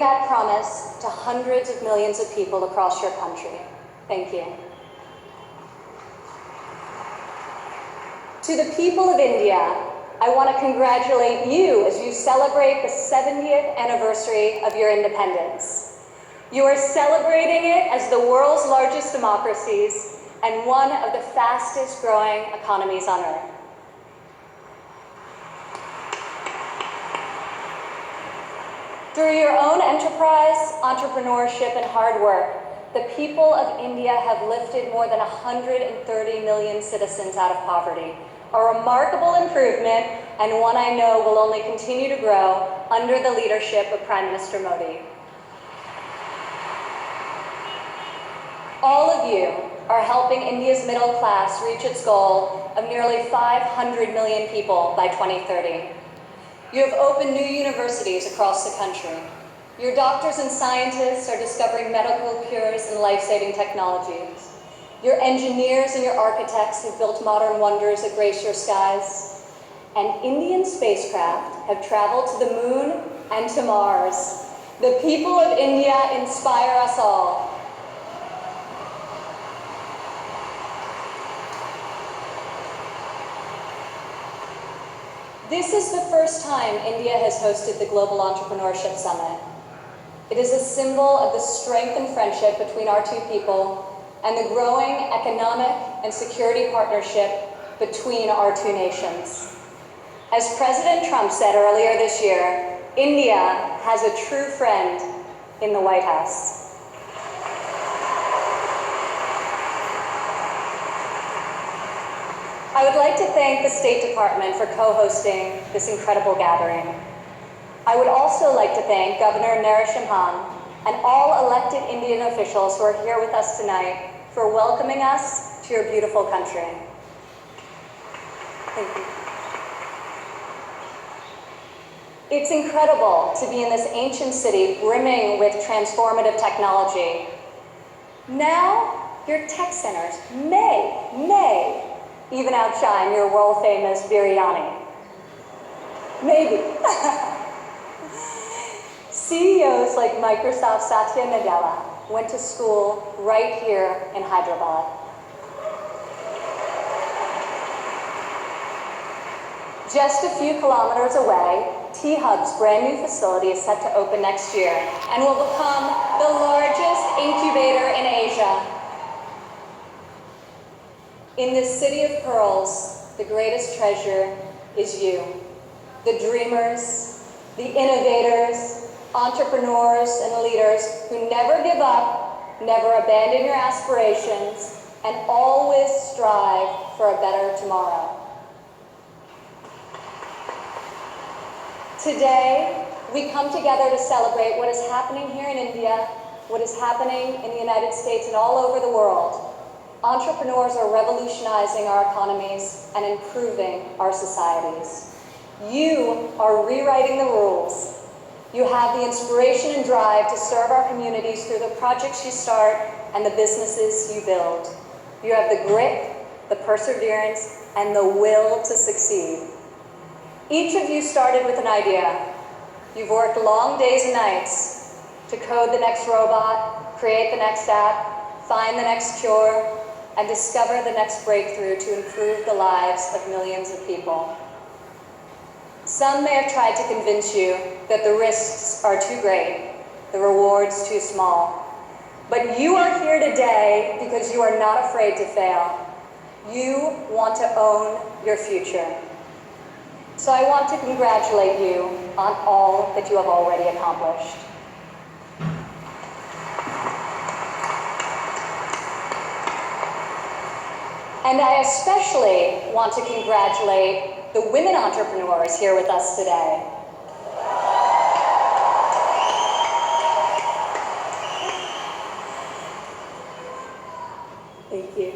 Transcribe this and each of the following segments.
that promise to hundreds of millions of people across your country. Thank you. To the people of India, I want to congratulate you as you celebrate the 70th anniversary of your independence. You are celebrating it as the world's largest democracies and one of the fastest growing economies on earth. Through your own enterprise, entrepreneurship, and hard work, the people of India have lifted more than 130 million citizens out of poverty. A remarkable improvement, and one I know will only continue to grow under the leadership of Prime Minister Modi. All of you are helping India's middle class reach its goal of nearly 500 million people by 2030. You have opened new universities across the country. Your doctors and scientists are discovering medical cures and life-saving technologies. Your engineers and your architects have built modern wonders that grace your skies. And Indian spacecraft have traveled to the moon and to Mars. The people of India inspire us all. This is the first time India has hosted the Global Entrepreneurship Summit. It is a symbol of the strength and friendship between our two people and the growing economic and security partnership between our two nations. As President Trump said earlier this year, India has a true friend in the White House. I would like to thank the State Department for co-hosting this incredible gathering. I would also like to thank Governor Narendra and all elected Indian officials who are here with us tonight for welcoming us to your beautiful country. Thank you. It's incredible to be in this ancient city brimming with transformative technology. Now, your tech centers may even outshine your world-famous biryani. Maybe. CEOs like Microsoft Satya Nadella went to school right here in Hyderabad. Just a few kilometers away, T-Hub's brand new facility is set to open next year and will become the largest incubator in Asia. In this city of pearls, the greatest treasure is you. The dreamers, the innovators, entrepreneurs, and leaders who never give up, never abandon your aspirations, and always strive for a better tomorrow. Today, we come together to celebrate what is happening here in India, what is happening in the United States and all over the world. Entrepreneurs are revolutionizing our economies and improving our societies. You are rewriting the rules. You have the inspiration and drive to serve our communities through the projects you start and the businesses you build. You have the grit, the perseverance, and the will to succeed. Each of you started with an idea. You've worked long days and nights to code the next robot, create the next app, find the next cure, and discover the next breakthrough to improve the lives of millions of people. Some may have tried to convince you that the risks are too great, the rewards too small. But you are here today because you are not afraid to fail. You want to own your future. So I want to congratulate you on all that you have already accomplished. And I especially want to congratulate the women entrepreneurs here with us today. Thank you.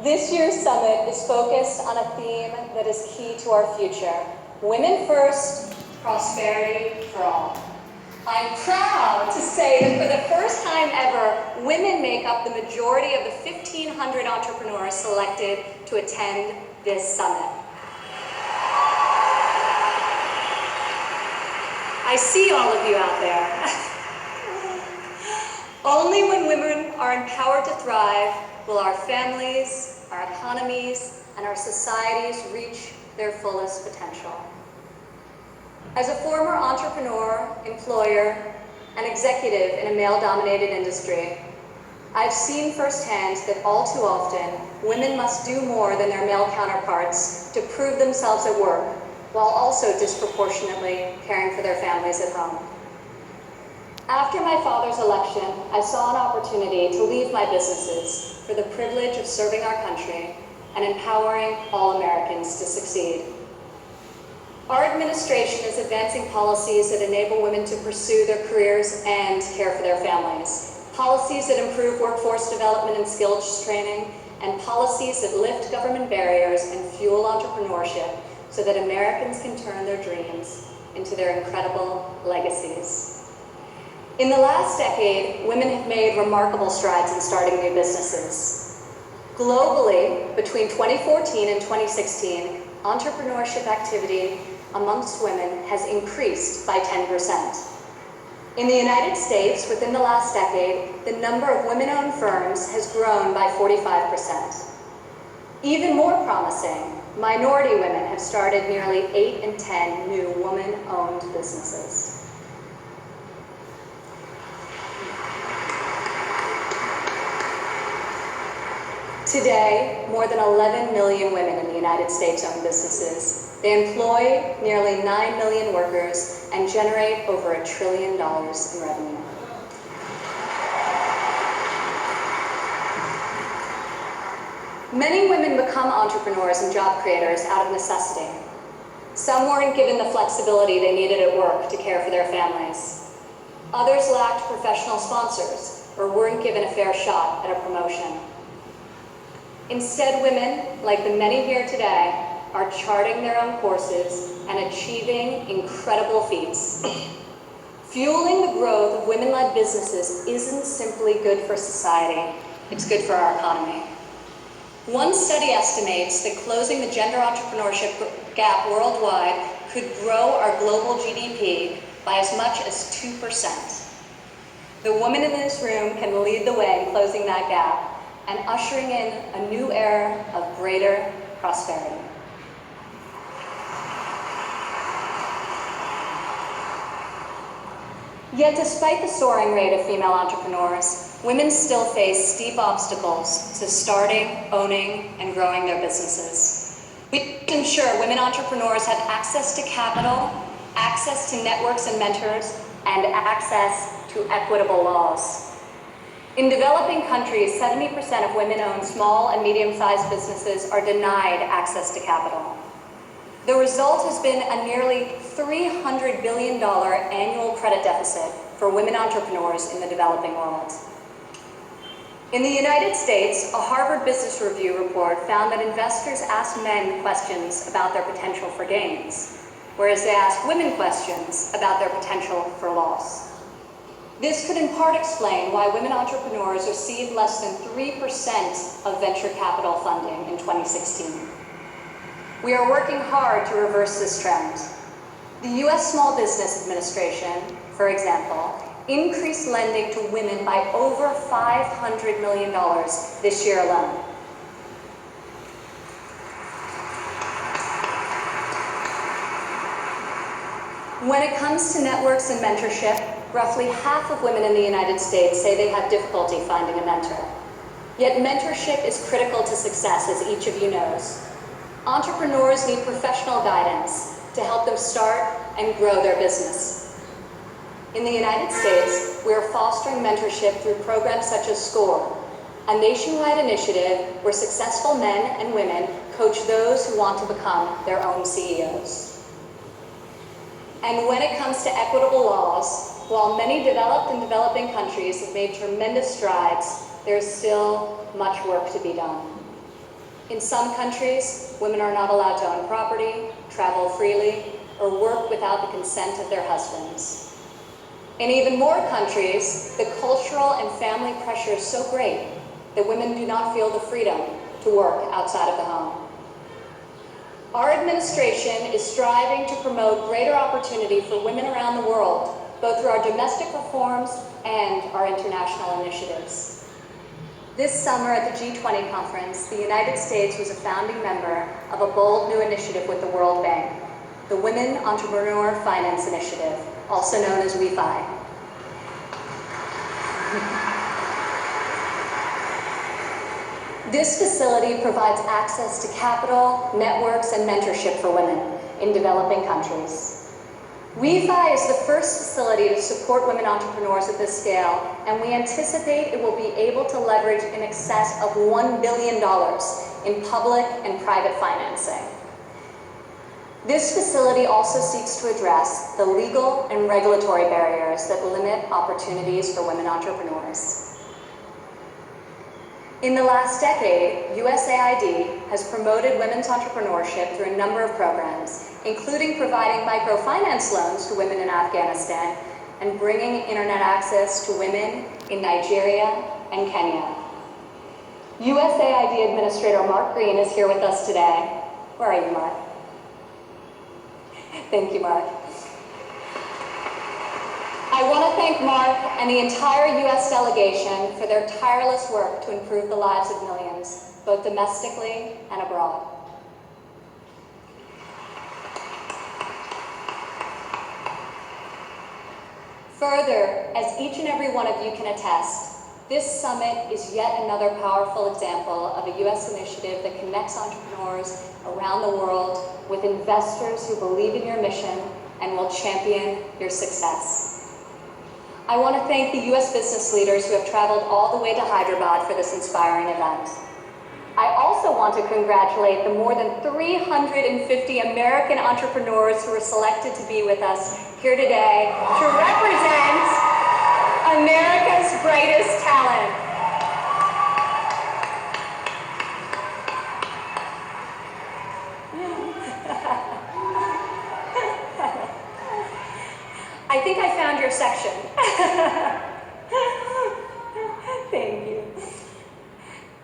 This year's summit is focused on a theme that is key to our future. Women first, prosperity for all. I'm proud to say that for the first time ever, women make up the majority of the 1,500 entrepreneurs selected to attend this summit. I see all of you out there. Only when women are empowered to thrive will our families, our economies, and our societies reach their fullest potential. As a former entrepreneur, employer, and executive in a male-dominated industry, I've seen firsthand that all too often, women must do more than their male counterparts to prove themselves at work, while also disproportionately caring for their families at home. After my father's election, I saw an opportunity to leave my businesses for the privilege of serving our country and empowering all Americans to succeed. Our administration is advancing policies that enable women to pursue their careers and care for their families. Policies that improve workforce development and skills training, and policies that lift government barriers and fuel entrepreneurship so that Americans can turn their dreams into their incredible legacies. In the last decade, women have made remarkable strides in starting new businesses. Globally, between 2014 and 2016, entrepreneurship activity amongst women has increased by 10%. In the United States, within the last decade, the number of women-owned firms has grown by 45%. Even more promising, minority women have started nearly 8 in 10 new woman-owned businesses. Today, more than 11 million women in the United States own businesses. They employ nearly 9 million workers and generate over $1 trillion in revenue. Many women become entrepreneurs and job creators out of necessity. Some weren't given the flexibility they needed at work to care for their families. Others lacked professional sponsors or weren't given a fair shot at a promotion. Instead, women, like the many here today, are charting their own courses and achieving incredible feats. Fueling the growth of women-led businesses isn't simply good for society, it's good for our economy. One study estimates that closing the gender entrepreneurship gap worldwide could grow our global GDP by as much as 2%. The woman in this room can lead the way in closing that gap and ushering in a new era of greater prosperity. Yet despite the soaring rate of female entrepreneurs, women still face steep obstacles to starting, owning, and growing their businesses. We ensure women entrepreneurs have access to capital, access to networks and mentors, and access to equitable laws. In developing countries, 70% of women-owned small and medium-sized businesses are denied access to capital. The result has been a nearly $300 billion annual credit deficit for women entrepreneurs in the developing world. In the United States, a Harvard Business Review report found that investors ask men questions about their potential for gains, whereas they ask women questions about their potential for loss. This could in part explain why women entrepreneurs received less than 3% of venture capital funding in 2016. We are working hard to reverse this trend. The US Small Business Administration, for example, increased lending to women by over $500 million this year alone. When it comes to networks and mentorship, roughly half of women in the United States say they have difficulty finding a mentor. Yet mentorship is critical to success, as each of you knows. Entrepreneurs need professional guidance to help them start and grow their business. In the United States, we are fostering mentorship through programs such as SCORE, a nationwide initiative where successful men and women coach those who want to become their own CEOs. And when it comes to equitable laws, while many developed and developing countries have made tremendous strides, there is still much work to be done. In some countries, women are not allowed to own property, travel freely, or work without the consent of their husbands. In even more countries, the cultural and family pressure is so great that women do not feel the freedom to work outside of the home. Our administration is striving to promote greater opportunity for women around the world, both through our domestic reforms and our international initiatives. This summer at the G20 conference, the United States was a founding member of a bold new initiative with the World Bank, the Women Entrepreneur Finance Initiative, also known as WIFI. This facility provides access to capital, networks, and mentorship for women in developing countries. WIFI is the first facility to support women entrepreneurs at this scale, and we anticipate it will be able to leverage in excess of $1 billion in public and private financing. This facility also seeks to address the legal and regulatory barriers that limit opportunities for women entrepreneurs. In the last decade, USAID has promoted women's entrepreneurship through a number of programs, including providing microfinance loans to women in Afghanistan and bringing internet access to women in Nigeria and Kenya. USAID Administrator Mark Green is here with us today. Where are you, Mark? Thank you, Mark. I want to thank Mark and the entire U.S. delegation for their tireless work to improve the lives of millions, both domestically and abroad. Further, as each and every one of you can attest, this summit is yet another powerful example of a U.S. initiative that connects entrepreneurs around the world with investors who believe in your mission and will champion your success. I want to thank the U.S. business leaders who have traveled all the way to Hyderabad for this inspiring event. I also want to congratulate the more than 350 American entrepreneurs who were selected to be with us here today to represent America's brightest talent. I think I found your section. Thank you.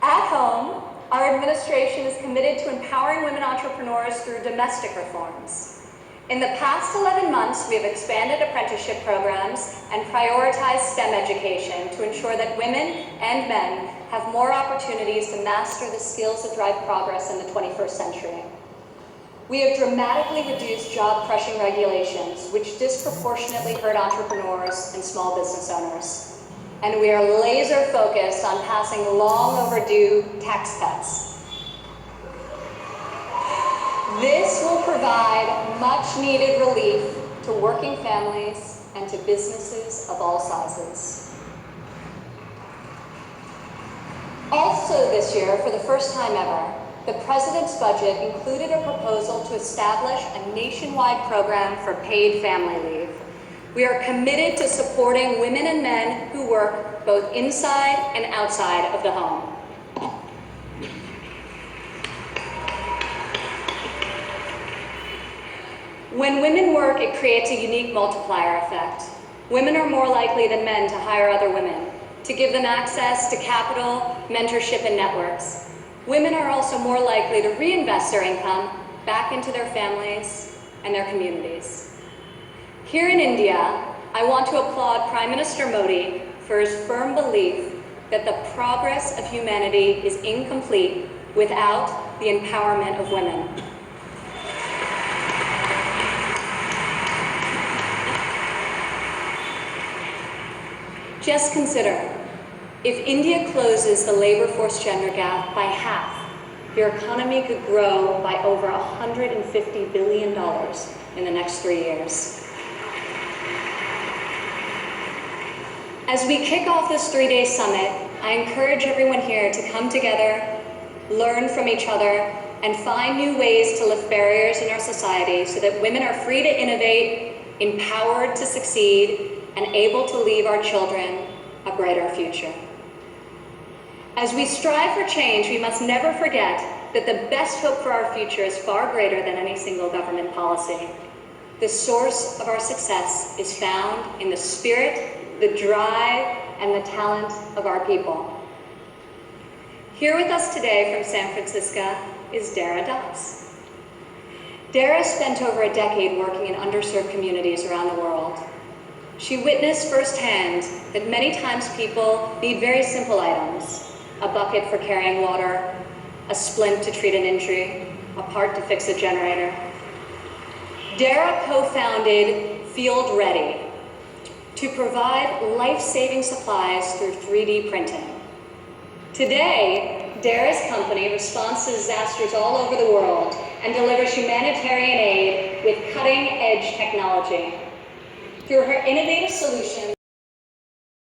At home, our administration is committed to empowering women entrepreneurs through domestic reforms. In the past 11 months, we have expanded apprenticeship programs and prioritized STEM education to ensure that women and men have more opportunities to master the skills that drive progress in the 21st century. We have dramatically reduced job-crushing regulations, which disproportionately hurt entrepreneurs and small business owners. And we are laser-focused on passing long-overdue tax cuts. This will provide much-needed relief to working families and to businesses of all sizes. Also this year, for the first time ever, the President's budget included a proposal to establish a nationwide program for paid family leave. We are committed to supporting women and men who work both inside and outside of the home. When women work, it creates a unique multiplier effect. Women are more likely than men to hire other women, to give them access to capital, mentorship, and networks. Women are also more likely to reinvest their income back into their families and their communities. Here in India, I want to applaud Prime Minister Modi for his firm belief that the progress of humanity is incomplete without the empowerment of women. Just consider, if India closes the labor force gender gap by half, your economy could grow by over $150 billion in the next 3 years. As we kick off this 3-day summit, I encourage everyone here to come together, learn from each other, and find new ways to lift barriers in our society so that women are free to innovate, empowered to succeed, and able to leave our children a brighter future. As we strive for change, we must never forget that the best hope for our future is far greater than any single government policy. The source of our success is found in the spirit, the drive, and the talent of our people. Here with us today from San Francisco is Dara Dobbs. Dara spent over a decade working in underserved communities around the world. She witnessed firsthand that many times people need very simple items: a bucket for carrying water, a splint to treat an injury, a part to fix a generator. Dara co-founded Field Ready to provide life-saving supplies through 3D printing. Today, Dara's company responds to disasters all over the world and delivers humanitarian aid with cutting-edge technology. Through her innovative solutions,